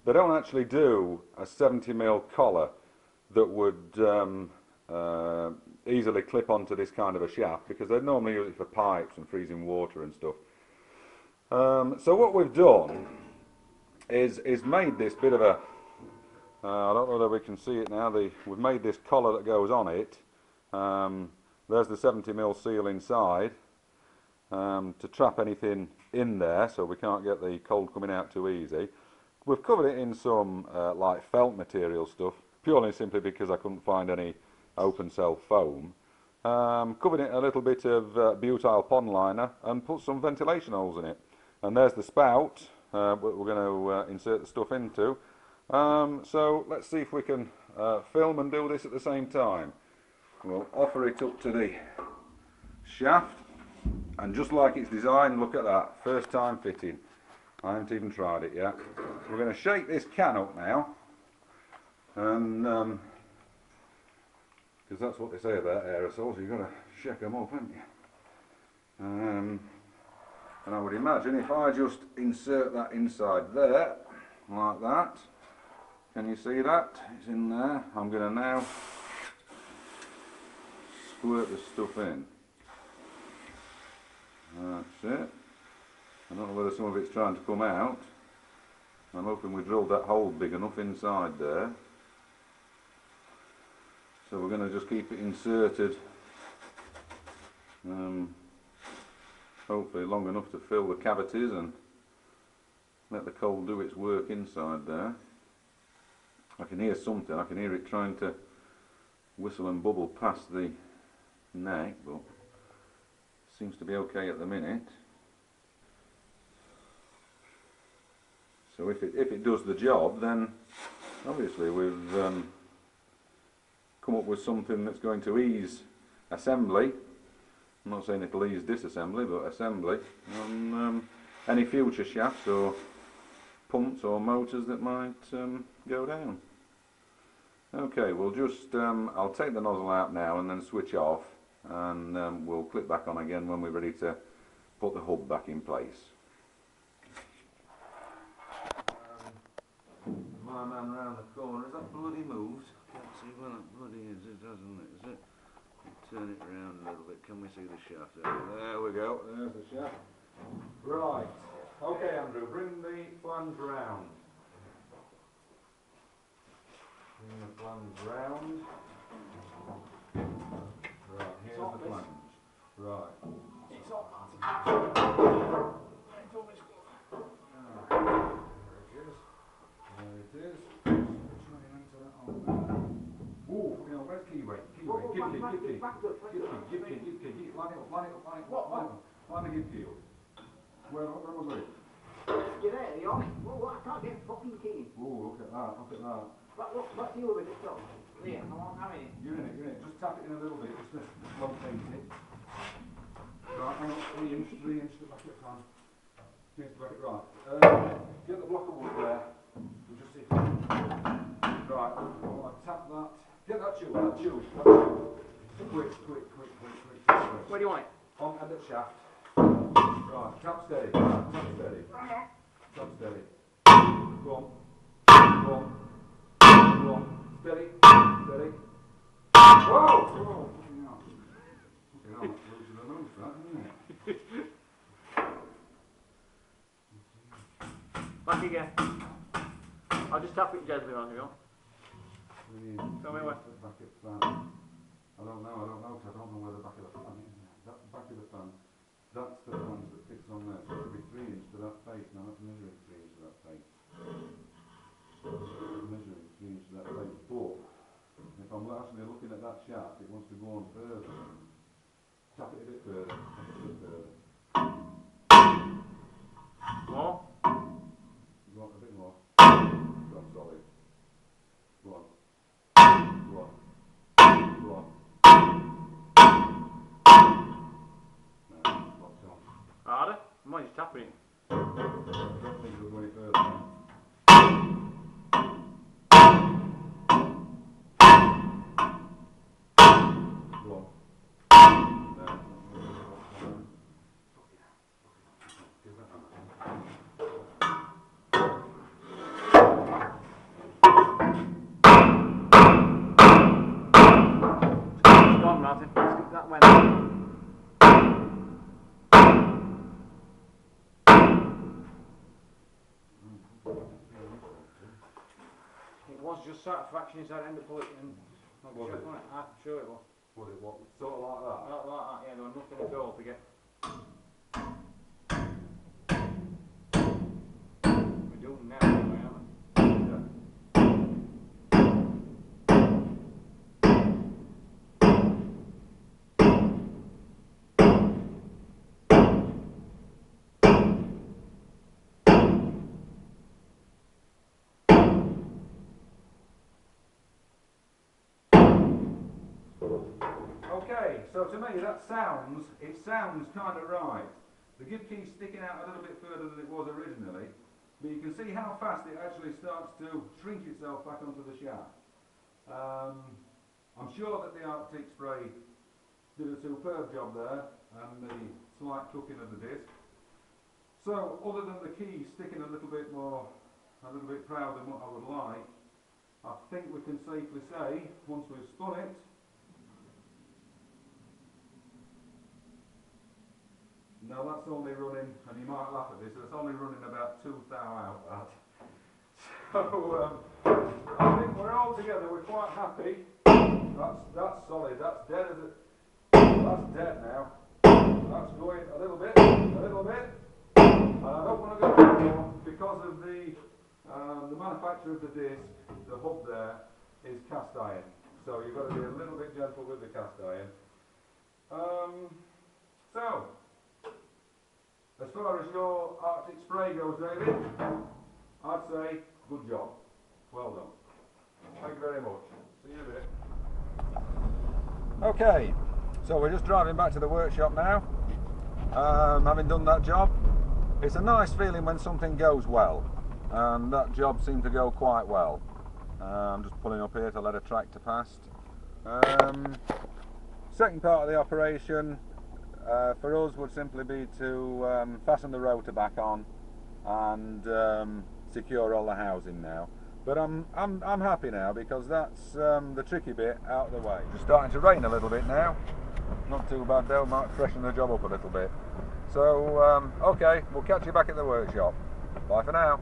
they don't actually do a 70mm collar that would easily clip onto this kind of a shaft, because they normally use it for pipes and freezing water and stuff. So what we've done is made this bit of a, I don't know whether we can see it now, we've made this collar that goes on it. There's the 70mm seal inside to trap anything in there so we can't get the cold coming out too easy. We've covered it in some like felt material stuff, purely and simply because I couldn't find any open cell foam. Covered it in a little bit of butyl pond liner and put some ventilation holes in it. And there's the spout we're going to insert the stuff into. So let's see if we can film and do this at the same time. We'll offer it up to the shaft, and just like it's designed, look at that, first time fitting. I haven't even tried it yet. We're going to shake this can up now, and because that's what they say about aerosols, you've got to shake them up, haven't you? And I would imagine if I just insert that inside there, like that, can you see that? It's in there. I'm going to now squirt the stuff in. That's it. I don't know whether some of it's trying to come out. I'm hoping we drilled that hole big enough inside there. So we're going to just keep it inserted, hopefully long enough to fill the cavities and let the coal do its work inside there. I can hear something, I can hear it trying to whistle and bubble past the neck, but it seems to be okay at the minute. So if it does the job, then obviously we've come up with something that's going to ease assembly. I'm not saying it'll ease disassembly, but assembly on any future shafts or pumps or motors that might go down. Okay, we'll just, I'll take the nozzle out now and then switch off, and we'll click back on again when we're ready to put the hub back in place. My man round the corner, has that bloody moved? Can't see where that bloody is, it doesn't it, is it? Turn it around a little bit, can we see the shaft? There we go, there's the shaft. Right, okay Andrew, bring the flange round. Bring the flange round. Right, here's the flange. Right. It's on, Martin. It's always good. There it is. Try and enter that on there. Ooh, you know, where's keyway? Keyway, give key. Line it up. Line the give key up. Where was it? You're there, you're on it. Whoa, I can't get a fucking key. Ooh, look at that, But look, let's deal with it, though. There, I'm having it. You're in it. Just tap it in a little bit, just to locate it. Right, hang on, 3 inch to the back of the fan. 3 inch to the back of it, right. Get the block of wood there. We'll just see if right, I'll tap that. Get that tube. Quick. Where do you want it? On end of shaft. Right, tap steady. Tap steady. Go on. Steady. Whoa! Fucking hell, that's losing the nose, that, isn't it? Back again. I'll just tap it gently on you. Tell me where. Back of the fan. I don't know, because I don't know where the back of the fan is. That back of the fan, that's the flange that fits on there. So it should be 3 inch to that face. Now that's measuring 3 inch to that face. Measuring 3 inch to that face. But if I'm actually looking at that shaft, it wants to go on further. Tap it a bit further. More? You want a bit more? Drop solid. Go on. No, locked on. Harder? I'm only just tapping it. I don't think we'll go any further now. Go on. Give that a was just satisfaction inside, end up pulling it and Was it? I'm sure it was. What it was? Sort of like that? Like that, yeah, there was nothing at all to get. We're doing now anyway, aren't we? Yeah. Okay, so to me that sounds kind of right. The give key's sticking out a little bit further than it was originally, but you can see how fast it actually starts to shrink itself back onto the shaft. I'm sure that the Arctic spray did a superb job there, and the slight cooking of the disc. So other than the key sticking a little bit proud than what I would like, I think we can safely say, once we've spun it, no, that's only running, and you might laugh at this, it's only running about 2 thou out that. So I think we're all together, we're quite happy. That's solid, that's dead as it, that's dead now. That's going a little bit, and I don't want to go too more because of the manufacture of the disc. The hub there is cast iron, so you've got to be a little bit gentle with the cast iron. So, as far as your Arctic spray goes, David, I'd say good job. Well done. Thank you very much. See you in a bit. Okay, so we're just driving back to the workshop now, having done that job. It's a nice feeling when something goes well, and that job seemed to go quite well. I'm just pulling up here to let a tractor past. Second part of the operation for us would simply be to fasten the rotor back on and secure all the housing now. But I'm happy now because that's the tricky bit out of the way. Just starting to rain a little bit now. Not too bad though, might freshen the job up a little bit. So okay, we'll catch you back at the workshop. Bye for now.